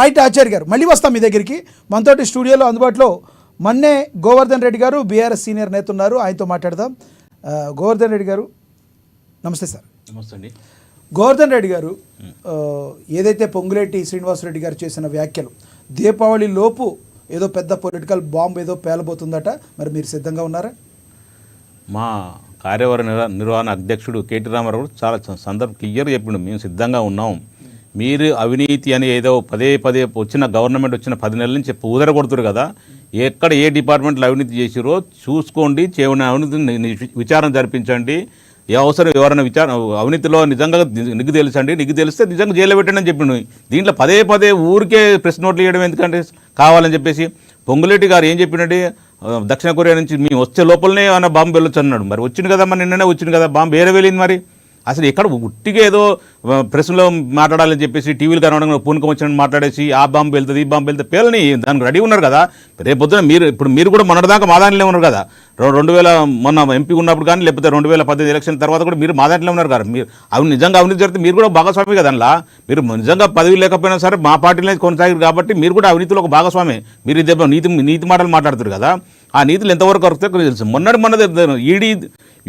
Right ఆచార్య గారు, మళ్ళీ వస్తాం మీ దగ్గరికి. మనతోటి స్టూడియోలో అందుబాటులో మన్నే గోవర్ధన్ రెడ్డి గారు, బీఆర్ఎస్ సీనియర్ నేత ఉన్నారు, ఆయనతో మాట్లాడదాం. గోవర్ధన్ రెడ్డి గారు నమస్తే సార్. నమస్తే అండి. గోవర్ధన్ రెడ్డి గారు, ఏదైతే పొంగులేటి శ్రీనివాసరెడ్డి గారు చేసిన వ్యాఖ్యలు, దీపావళి లోపు ఏదో పెద్ద పొలిటికల్ బాంబు ఏదో పేలబోతుందట, మరి మీరు సిద్ధంగా ఉన్నారా? మా కార్యవర్గ నిర్వహణ అధ్యక్షుడు కేటీ రామారావు చాలా సందర్భం క్లియర్గా చెప్పిండు, మేము సిద్ధంగా ఉన్నాం. మీరు అవినీతి అని ఏదో పదే పదే వచ్చిన గవర్నమెంట్ వచ్చిన 10 నెలల నుంచి ఊదర కొడుతురు కదా, ఎక్కడ ఏ డిపార్ట్మెంట్లో అవినీతి చేసిరో చూసుకోండి, చేయని అవినీతి విచారణ జరిపించండి. ఏ అవసరం ఎవరైనా అవినీతిలో నిజంగా నిగ్గు తెలుసండి, నిగ్గు తెలిస్తే నిజంగా జైల్లో పెట్టండి అని చెప్పిండు. దీంట్లో పదే పదే ఊరికే ప్రెస్ నోట్లు ఇవ్వడం ఎందుకంటే కావాలని చెప్పేసి పొంగులేటి గారు ఏం చెప్పినట్టు దక్షిణ కొరియా నుంచి మేము వచ్చే లోపలనే ఏమైనా బాంబు వెళ్ళొచ్చు అన్నాడు. మరి వచ్చింది కదా, మరి నిన్ననే వచ్చింది కదా, బాంబు వేరే వెళ్ళింది. మరి అసలు ఎక్కడ ఉట్టిగా ఏదో ప్రెస్లో మాట్లాడాలని చెప్పేసి టీవీలు కనవడంగా పూనకం వచ్చినట్టు మాట్లాడేసి ఆ బాంబు వెళ్తుంది ఈ బాంబు వెళ్తే పేలని దానికి రెడీ ఉన్నారు కదా. రేపొద్దున మీరు కూడా మొన్నటిదాకా మా దాంట్లో ఉన్నారు కదా, 2000 మొన్న ఎంపీ ఉన్నప్పుడు కానీ లేకపోతే 2018 ఎలక్షన్ తర్వాత కూడా మీరు మా దాంట్లో ఉన్నారు కదా. మీరు నిజంగా అవినీతి జరిగితే మీరు కూడా భాగస్వామి కదా. అందులో మీరు నిజంగా పదవి లేకపోయినా సరే మా పార్టీలో కొనసాగారు కాబట్టి మీరు కూడా అవినీతిలో ఒక భాగస్వామి. మీరు ఇదే నీతి మాటలు మాట్లాడుతారు కదా, ఆ నీతులు ఎంతవరకు వరకు తెలుసు. మొన్నటి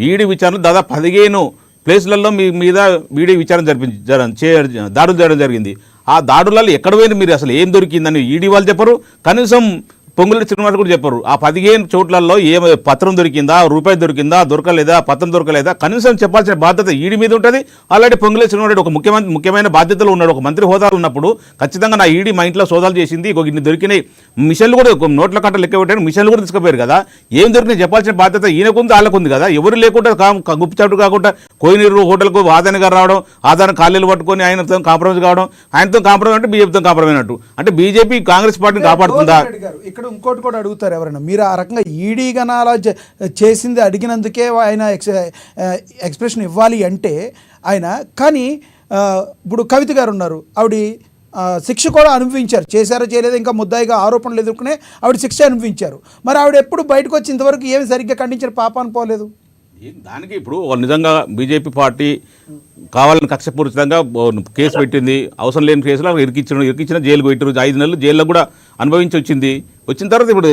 ఈడీ విచారణ దాదాపు 15 ప్లేసులలో మీ మీద ఈడీ విచారణ దాడులు చేయడం జరిగింది. ఆ దాడులలో ఎక్కడ పోయింది, మీరు అసలు ఏం దొరికిందని ఈడీ వాళ్ళు చెప్పరు, కనీసం పొంగులేటి శ్రీనివాస్ కూడా చెప్పరు. ఆ 15 చోట్లలో ఏ పత్రం దొరికిందా, రూపాయి దొరికిందా, దొరకలేదా, పత్రం దొరకలేదా, కనీసం చెప్పాల్సిన బాధ్యత ఈడీ మీద ఉంటుంది. ఆల్రెడీ పొంగులేటి శ్రీనివాస్ ఒక ముఖ్యమైన బాధ్యతలు ఉన్నాడు, ఒక మంత్రి హోదాలు ఉన్నప్పుడు ఖచ్చితంగా నా ఈడీ మా ఇంట్లో సోదాలు చేసింది, ఇన్ని దొరికినాయి, మిషన్లు కూడా నోట్ల కట్ట లెక్క పెట్టారు, మిషన్లు కూడా తీసుకుపోయారు కదా, ఏం దొరికినాయి చెప్పాల్సిన బాధ్యత ఈయనకుంది వాళ్ళకుంది కదా. ఎవరు లేకుండా గుప్పిచాటు కాకుండా కోయినీరు హోటల్కు ఆదాని గారు రావడం, ఆదాని ఖాళీలు పట్టుకొని ఆయనతో కాంప్రమైజ్ కావడం, ఆయనతో కాంప్రమైజ్ అంటే బీజేపీతో కాంప్రమైజ్ అయినట్టు. అంటే బీజేపీ కాంగ్రెస్ పార్టీని కాపాడుతుందా? ఇంకోటి కూడా అడుగుతారు ఎవరైనా, మీరు ఆ రకంగా ఈడీ గన అలా చేసింది అడిగినందుకే ఆయన ఎక్స్ప్రెషన్ ఇవ్వాలి అంటే ఆయన, కానీ ఇప్పుడు కవిత గారు ఉన్నారు, ఆవిడ శిక్ష కూడా అనుభవించారు, చేశారో చేయలేదో ఇంకా ముద్దాయిగా ఆరోపణలు ఎదుర్కొనే ఆవిడ శిక్ష అనుభవించారు. మరి ఆవిడ ఎప్పుడు బయటకు వచ్చి ఇంతవరకు ఏమి సరిగ్గా ఖండించిన పాపాన్ని పోలేదు. దానికి ఇప్పుడు నిజంగా బీజేపీ పార్టీ కావాలని కక్షపూరితంగా కేసు పెట్టింది, అవసరం లేని కేసులో ఇరికించిన జైలుకు పెట్టారు, 5 నెలలు జైల్లో కూడా అనుభవించి వచ్చిన తర్వాత ఇప్పుడు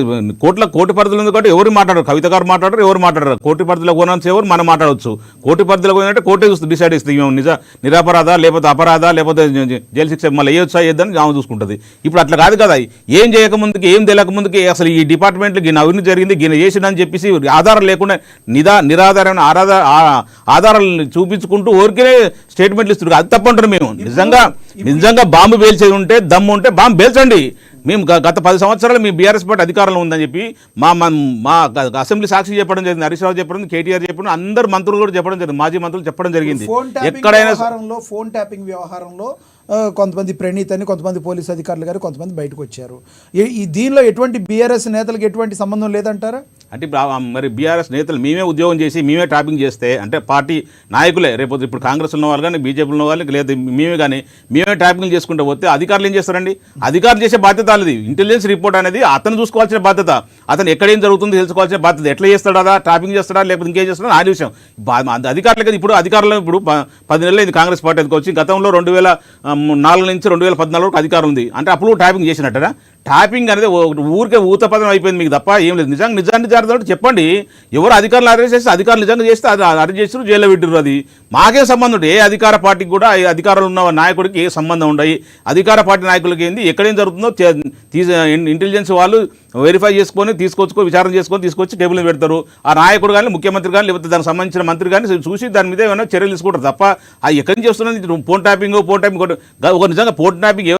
కోటి పరిధిలో ఉంది కాబట్టి ఎవరు మాట్లాడరు, కవిత గారు మాట్లాడరు, ఎవరు మాట్లాడరు. కోటి పరిధిలో కొనాల్సి ఎవరు మనం మాట్లాడవచ్చు, కోటి పరిధిలో పోయినట్టే కోర్టే డిసైడ్ ఇస్తుంది, నిరపరాధ లేకపోతే అపరాధ లేకపోతే జైలు శిక్ష మళ్ళీ వేయొచ్చా వేయొద్దని ఆమె చూసుకుంటుంది. ఇప్పుడు అట్లా కాదు కదా, ఏం చేయకముందుకి ఏం తెలియకముందుకి అసలు ఈ డిపార్ట్మెంట్లో గిన్న అవినీతి జరిగింది, గిన్న చేసిందని చెప్పేసి ఆధారం లేకుండా నిరాధారమైన ఆధారాలను చూపించుకుంటూ ఊరికే స్టేట్మెంట్లు ఇస్తున్నారు. అది తప్పంటారు. మేము నిజంగా బాంబు పేల్చేది ఉంటే దమ్ము ఉంటే బాంబు పేల్చండి. మేము గత 10 సంవత్సరాలు మీ బీఆర్ఎస్ పార్టీ అధికారంలో ఉందని చెప్పి మా అసెంబ్లీ సాక్షి చెప్పడం జరిగింది, హరీష్ రావు చెప్పడం, కేటీఆర్ చెప్పడం, అందరు మంత్రులు కూడా చెప్పడం జరిగింది, మాజీ మంత్రులు చెప్పడం జరిగింది. ఎక్కడైనా ఫోన్ ట్యాపింగ్ వ్యవహారంలో కొంతమంది ప్రణీత్ అని కొంతమంది పోలీసు అధికారులు గారు కొంతమంది బయటకు వచ్చారు. ఈ దీనిలో ఎటువంటి బీఆర్ఎస్ నేతలకు ఎటువంటి సంబంధం లేదంటారా? అంటే మరి బీఆర్ఎస్ నేతలు మేమే ఉద్యోగం చేసి మేమే ట్యాపింగ్ చేస్తే అంటే పార్టీ నాయకులే రేపు ఇప్పుడు కాంగ్రెస్ ఉన్న వాళ్ళు కానీ బీజేపీలో ఉన్న వాళ్ళు లేదా మేమే ట్యాపింగ్ చేసుకుంటూ పోతే అధికారులు ఏం చేస్తారండి? అధికారులు చేసే బాధ్యత వాళ్ళది. ఇంటెలిజెన్స్ రిపోర్ట్ అనేది అతను చూసుకోవాల్సిన బాధ్యత, అతను ఎక్కడేం జరుగుతుందో తెలుసుకోవాల్సిన బాధ్యత. ఎట్లా చేస్తాడా, ట్యాపింగ్ చేస్తాడా లేకపోతే ఇంకేం చేస్తాడా ఆ విషయం అధికారులకి. ఇప్పుడు అధికారులు ఇప్పుడు 10 నెలలు అయింది కాంగ్రెస్ పార్టీ వచ్చి, గతంలో 2004 నుంచి 2014 వరకు అధికారం ఉంది. అంటే అప్పుడు ట్యాపింగ్ చేసినట్టరా? ట్యాపింగ్ అనేది ఊరికే ఊతపదం అయిపోయింది మీకు తప్ప ఏం లేదు. నిజాన్ని జాగ్రత్త చెప్పండి. ఎవరు అధికారులు అరెస్ట్ చేస్తే అధికారులు నిజంగా చేస్తే అది అరెస్ట్ చేస్తారు, జైల్లో పెట్టారు. అది మాకే సంబంధం ఉంటుంది. ఏ అధికార పార్టీకి కూడా అధికారులు ఉన్న నాయకుడికి ఏ సంబంధం ఉండవు. అధికార పార్టీ నాయకులకి ఏంది ఎక్కడేం జరుగుతుందో ఇంటెలిజెన్స్ వాళ్ళు వెరిఫై చేసుకొని విచారణ చేసుకొని తీసుకొచ్చి టేబుల్ పెడతారు. ఆ నాయకుడు కానీ ముఖ్యమంత్రి కానీ లేకపోతే దానికి సంబంధించిన మంత్రి కానీ చూసి దాని మీద ఏమైనా చర్యలు తీసుకుంటారు తప్ప అది ఎక్కడి నుంచి చేస్తున్నది ఫోన్ ట్యాపింగ్ ఒక నిజంగా ఫోన్ ట్యాపింగ్